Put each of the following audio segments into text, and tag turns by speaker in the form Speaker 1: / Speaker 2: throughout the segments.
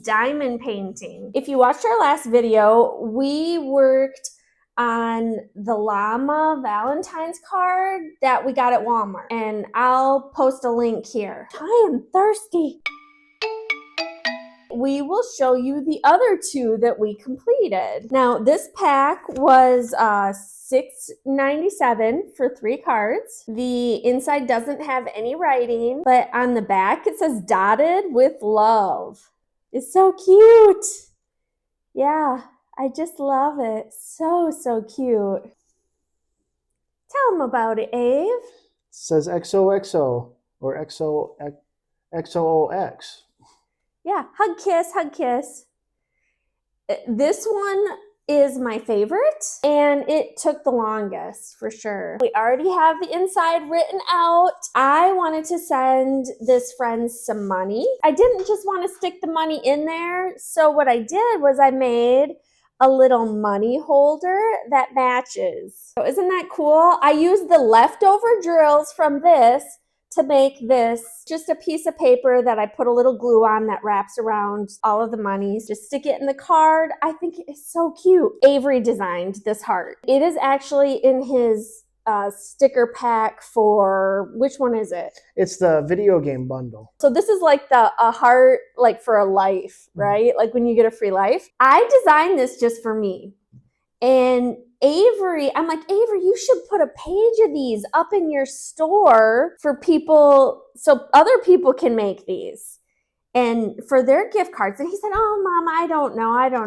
Speaker 1: diamond painting. If you watched our last video, we worked on the llama Valentine's card that we got at Walmart. And I'll post a link here. I am thirsty. We will show you the other two that we completed. Now, this pack was $6.97 for 3 cards. The inside doesn't have any writing, but on the back it says dotted with love. It's so cute. Yeah, I just love it. So, so cute. Tell them about it, Ave.
Speaker 2: It says XOXO or XOX.
Speaker 1: Yeah, hug, kiss, hug, kiss. This one is my favorite, and it took the longest for sure. We already have the inside written out. I wanted to send this friend some money. I didn't just want to stick the money in there, so what I did was I made a little money holder that matches. So isn't that cool? I used the leftover drills from this to make this, just a piece of paper that I put a little glue on that wraps around all of the monies. Just stick it in the card. I think it is so cute. Avery designed this heart. It is actually in his sticker pack for, which one is it?
Speaker 2: It's the video game bundle.
Speaker 1: So this is like a heart, like for a life, right? Like when you get a free life. I designed this just for me. And Avery, I'm like, Avery, you should put a page of these up in your store for people, so other people can make these and for their gift cards. And he said, oh, Mom, I don't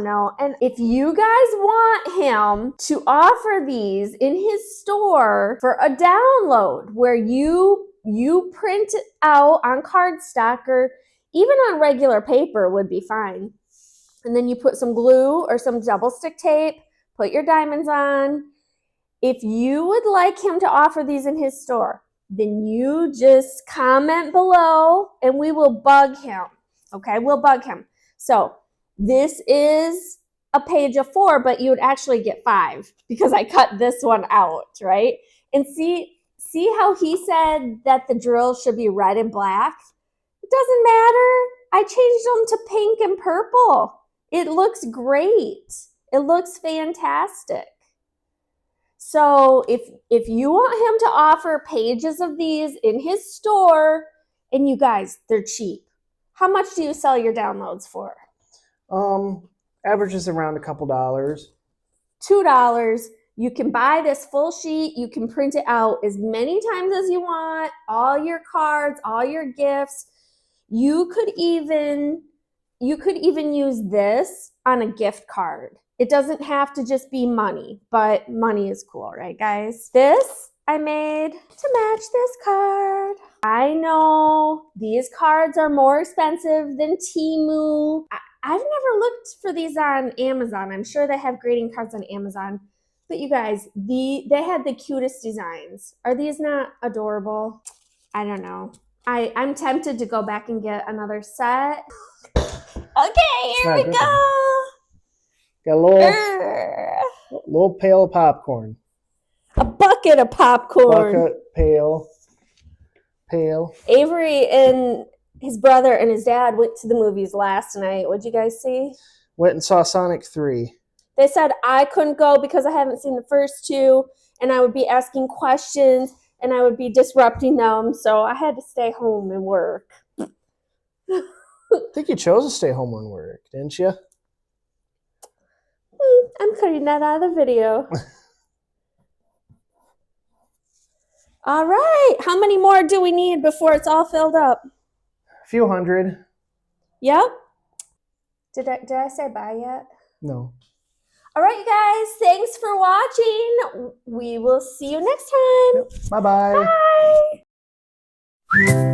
Speaker 1: know. And if you guys want him to offer these in his store for a download where you print it out on cardstock or even on regular paper would be fine. And then you put some glue or some double stick tape, put your diamonds on. If you would like him to offer these in his store, then you just comment below and we will bug him. Okay, we'll bug him. So this is a page of 4, but you would actually get 5 because I cut this one out, right? And see how he said that the drills should be red and black? It doesn't matter. I changed them to pink and purple. It looks great. It looks fantastic. So if you want him to offer pages of these in his store, and you guys, they're cheap. How much do you sell your downloads for?
Speaker 2: Averages around a couple dollars.
Speaker 1: $2. You can buy this full sheet. You can print it out as many times as you want. All your cards, all your gifts. You could even use this on a gift card. It doesn't have to just be money, but money is cool, right, guys? This I made to match this card. I know these cards are more expensive than Temu. I've never looked for these on Amazon. I'm sure they have greeting cards on Amazon. But you guys, they had the cutest designs. Are these not adorable? I don't know. I'm tempted to go back and get another set. Okay, here we go.
Speaker 2: Got a little pail of popcorn.
Speaker 1: A bucket of popcorn.
Speaker 2: Bucket, pail.
Speaker 1: Avery and his brother and his dad went to the movies last night. What'd you guys see?
Speaker 2: Went and saw Sonic 3.
Speaker 1: They said I couldn't go because I haven't seen the first 2, and I would be asking questions, and I would be disrupting them, so I had to stay home and work.
Speaker 2: I think you chose to stay home and work, didn't you?
Speaker 1: I'm cutting that out of the video. All right. How many more do we need before it's all filled up?
Speaker 2: A few hundred.
Speaker 1: Yep. Did I say bye yet?
Speaker 2: No.
Speaker 1: All right, you guys. Thanks for watching. We will see you next time.
Speaker 2: Yep. Bye-bye.
Speaker 1: Bye.